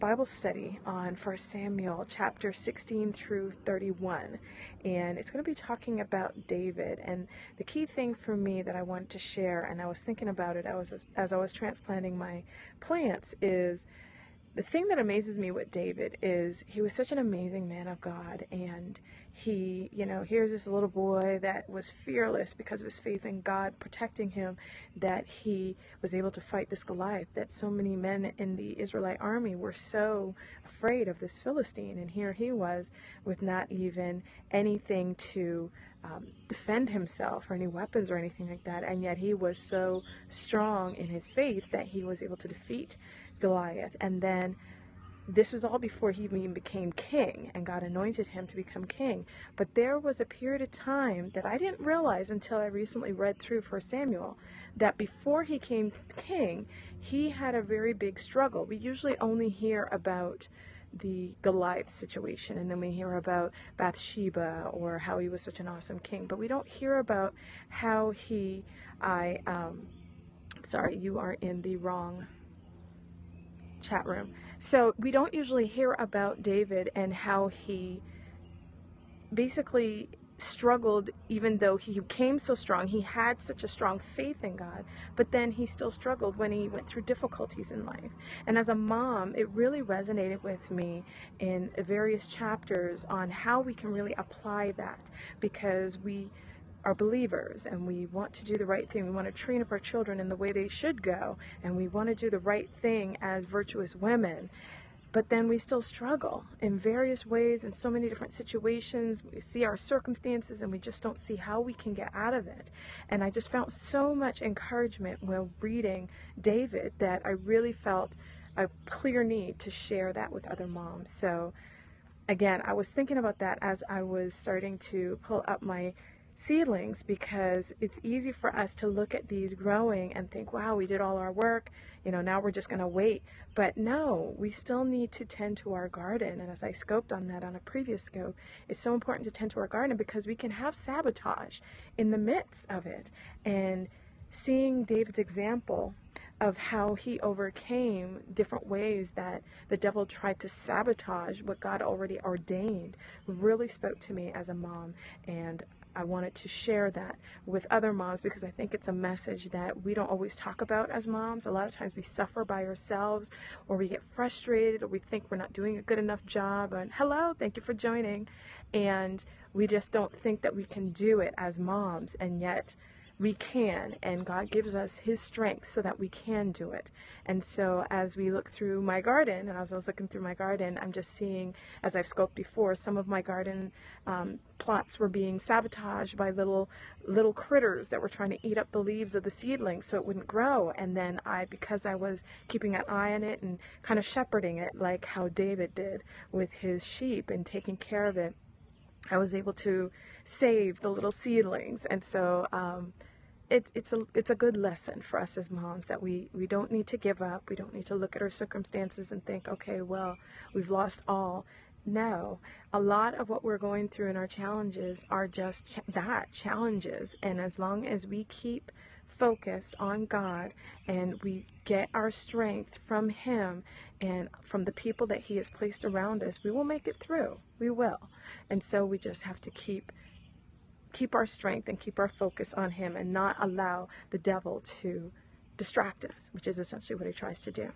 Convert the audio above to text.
Bible study on 1 Samuel chapter 16 through 31, and it's going to be talking about David. And the key thing for me that I wanted to share, and I was thinking about it as I was transplanting my plants, is the thing that amazes me with David is he was such an amazing man of God, and he, here's this little boy that was fearless because of his faith in God protecting him, that he was able to fight this Goliath, that so many men in the Israelite army were so afraid of this Philistine, and here he was with not even anything to defend himself or any weapons or anything like that, and yet he was so strong in his faith that he was able to defeat Goliath. And then this was all before he even became king, and God anointed him to become king. But there was a period of time that I didn't realize until I recently read through 1 Samuel, that before he became king, he had a very big struggle. We usually only hear about the Goliath situation, and then we hear about Bathsheba or how he was such an awesome king, but we don't hear about how sorry, you are in the wrong chat room. So we don't usually hear about David and how he basically struggled, even though he became so strong. He had such a strong faith in God, but then he still struggled when he went through difficulties in life. And as a mom, it really resonated with me in various chapters on how we can really apply that, because we are believers and we want to do the right thing. We want to train up our children in the way they should go, and we want to do the right thing as virtuous women. But then we still struggle in various ways in so many different situations. We see our circumstances and we just don't see how we can get out of it. And I just found so much encouragement while reading David that I really felt a clear need to share that with other moms. So again, I was thinking about that as I was starting to pull up my seedlings, because it's easy for us to look at these growing and think, wow, we did all our work, now we're just going to wait. But no, we still need to tend to our garden. And as I scoped on that on a previous scope, it's so important to tend to our garden, because we can have sabotage in the midst of it. And seeing David's example of how he overcame different ways that the devil tried to sabotage what God already ordained really spoke to me as a mom. And I wanted to share that with other moms, because I think it's a message that we don't always talk about as moms. A lot of times we suffer by ourselves, or we get frustrated, or we think we're not doing a good enough job. And hello, thank you for joining. And we just don't think that we can do it as moms, and yet we can, and God gives us his strength so that we can do it. And so as we look through my garden, and as I was looking through my garden, I'm just seeing, as I've scoped before, some of my garden plots were being sabotaged by little critters that were trying to eat up the leaves of the seedlings so it wouldn't grow. And then because I was keeping an eye on it and kind of shepherding it like how David did with his sheep and taking care of it, I was able to save the little seedlings. And so it's a good lesson for us as moms, that we don't need to give up. We don't need to look at our circumstances and think, okay, well, we've lost all. No, a lot of what we're going through in our challenges are just challenges. And as long as we keep focused on God and we get our strength from him and from the people that he has placed around us, we will make it through. We will. And so we just have to keep our strength and keep our focus on him, and not allow the devil to distract us, which is essentially what he tries to do.